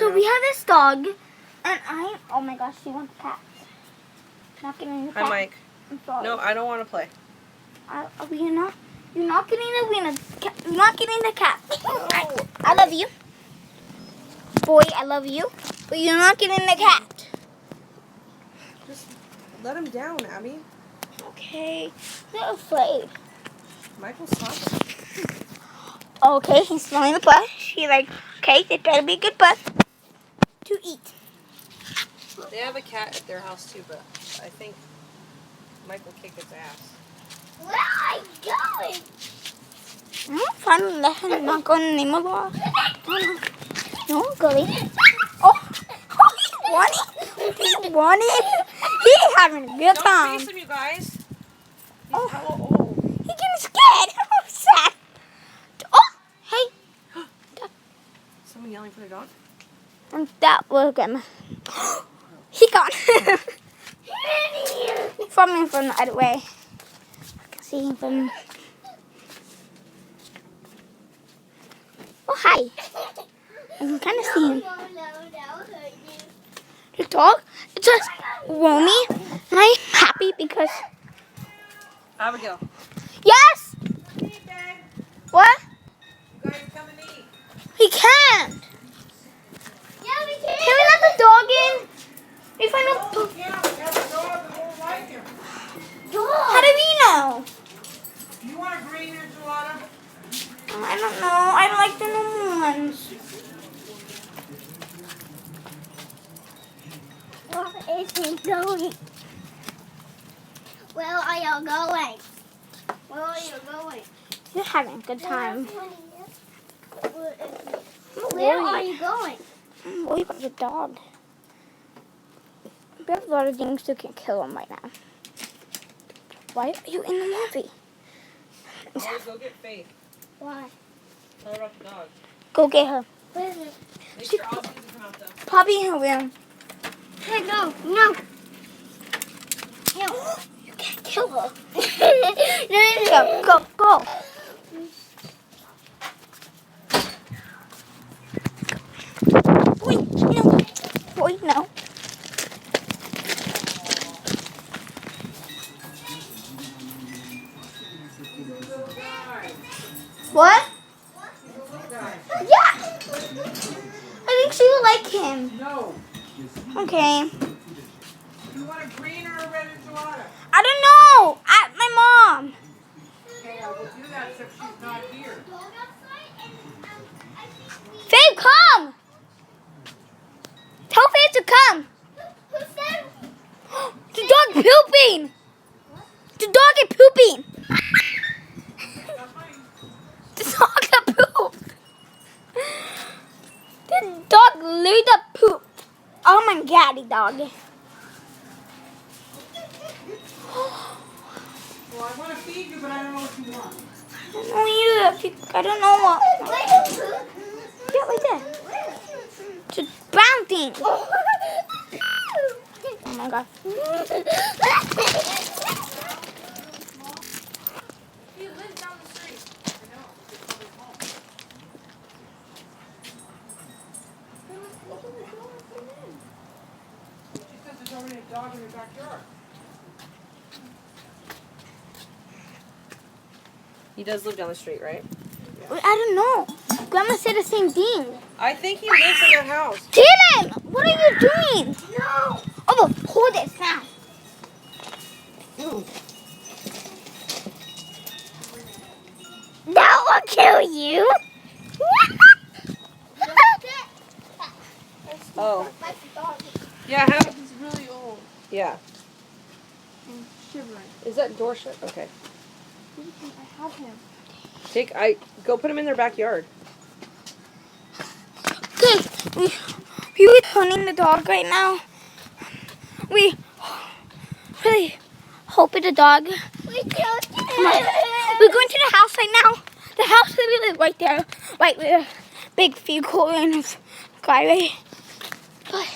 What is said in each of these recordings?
So we have this dog, and oh my gosh, she wants cat. Not getting the cat. Hi, Mike. I'm sorry. No, I don't want to play. You're not getting You're not getting the cat. No. I love you. Boy, I love you. But you're not getting the cat. Just let him down, Abby. Okay. I'm not afraid. Michael's talking. Okay, he's smelling the butt. She's like, okay, it better be a good butt to eat. They have a cat at their house too, but I think Michael kicked its ass. Where are you going? I'm fine. Let him not go in the name of Allah. No, Gully. Oh, he won it. He won it. He's having a good Don't time. face him, you guys. He's Oh. hella old. He's getting scared. I'm sad. Oh, hey. Someone yelling for their dog? And that was him. He gone. From the other way. I can see him from. Oh, hi. I can kind of see him. The dog, it's just Romy. And I'm happy because. Abigail. Yes! Eat, babe. What? You guys come and eat. He can't. Yeah, we can. Can we let the dog in? We find No, a. we can't. We have a dog that won't like him. How do we know? You want a green enchilada? I don't know. I don't like the normal ones. Where is he going? Where are you going? Where are you going? You're having a good time. Where are you going? I'm worried about the dog. We have a lot of things that can kill him right now. Why are you in the movie? Always go get Faith. Why? Tell her about the dog. Go get her. Where is it? Make sure Ozzy doesn't come out though. Probably in her room. Hey, no, no. You can't kill her. No. Go, go. Wait, no. Wait, no. What? Yeah. I think she will like him. No. Okay. You want a green or a red enchilada? I don't know. My mom. Okay, I will do that if she's not here. Faith, come. Tell Faith to come. Who said? The dog pooping. The dog is pooping. The dog is poop. The dog laid the poop. Oh my gaddy dog. Well, I want to feed you, but I don't know what you want. I don't know either. I don't know what. Yeah, right there. It's a brown thing. Oh my god. He lives down the street. I know. It's probably home. She says there's already a dog in your backyard. He does live down the street, right? I don't know. Grandma said the same thing. I think he lives in the house. Dylan, what are you doing? No. Oh, well, hold this now. That will kill you. Oh. Yeah, he's really old. Yeah. I'm shivering. Is that door shut? Okay. I have him. Go put him in their backyard. Okay, we're hunting the dog right now. We really hope it's a dog. Come on. We're going to the house right now. The house is really right there, right with a big vehicle and a driveway. But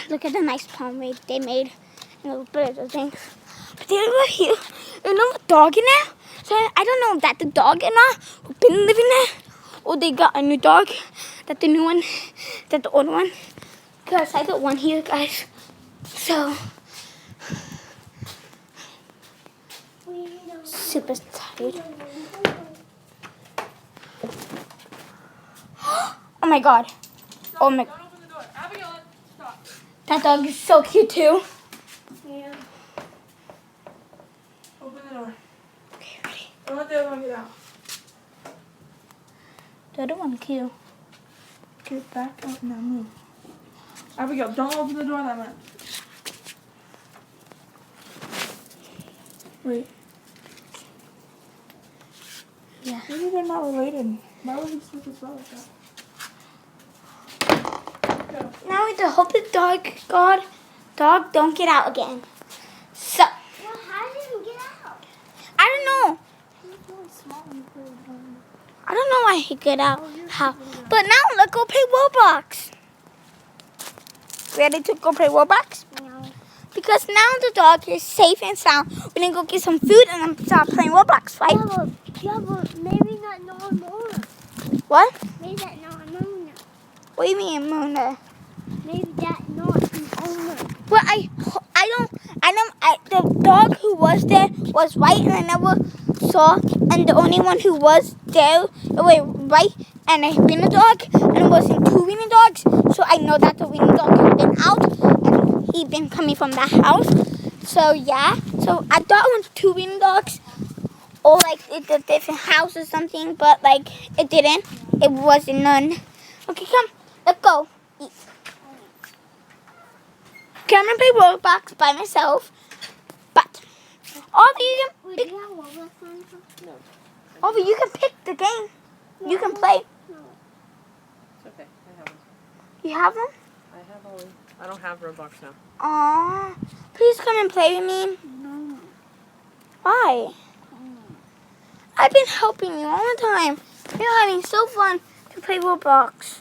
look at the nice palm they made and a little bit of the things. But they live here. There's no dog in there. So I don't know if that's the dog or not who's been living there, or they got a new dog that the new one? Is that the old one? Because I got one here, guys. So, super tired. Oh my god. Oh my. Don't open the door. Abigail, stop. That dog is so cute too. Yeah. Open the door. Okay, ready. Don't let the other one get out. The other one cute. Get back up now. Move. Abigail, don't open the door that much. Wait. Yeah. Maybe they're not related. Why would he sleep as well like that? Go. Now we have to hope the dog don't get out again. So, Well, how did he get out? I don't know. He's really small and really dumb. I don't know why he get out. How? But now let's go play Roblox. Ready to go play Roblox? No. Because now the dog is safe and sound. We're gonna go get some food and then start playing Roblox, right? Yeah, but maybe not normal. What? Maybe that not normal. What do you mean, Mona? Maybe that not normal. Well, the dog who was there was white and I never saw, and the only one who was there, white and a wiener dog, and it wasn't two wiener dogs, so I know that the wiener dog had been out, and he'd been coming from the house, so yeah, so I thought it was two wiener dogs, or like it's a different house or something, but like it didn't, it wasn't none. Okay, come, let's go. I'm gonna play Roblox by myself, but Oliver, you can Would pick. you have Roblox on? No. Oliver, you can pick the game. You can play. No. It's okay. I have them. You have them? I have all. I don't have Roblox now. Aww, please come and play with me. No. Why? I've been helping you all the time. You're having so fun to play Roblox.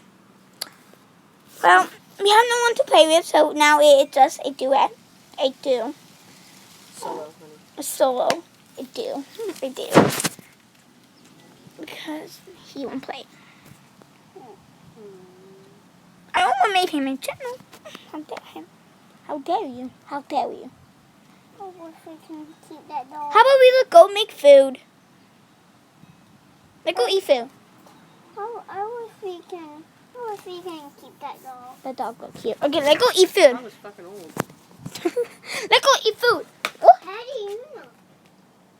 Well, we have no one to play with, so now it's just a duet. A do. Solo, honey. A solo. A do. A do. Because he won't play. I almost made him a channel. How dare him? How dare you? How dare you? Oh, what if we can keep that dog? How about we just go make food? Let's go eat food. Oh, I wish we can keep that dog. The dog looks cute. Okay, let's go eat food. I was fucking old. Let's go eat food. How do you know?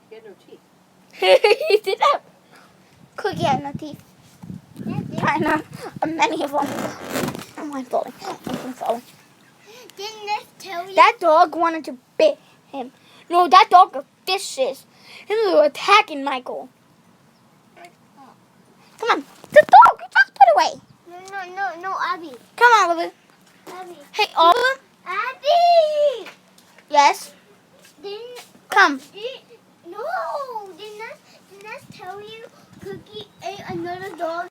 He had no teeth. He did that. Cookie had no teeth. Kind of. Many of them. I'm falling. I'm falling. Didn't this tell you? That dog wanted to bit him. No, that dog is vicious. He was attacking Michael. Come on. The dog. Just put it away. No, Abby. Come on, Oliver. Abby. Hey, Oliver. Abby! Yes. Come. Didn't that tell you Cookie ate another dog?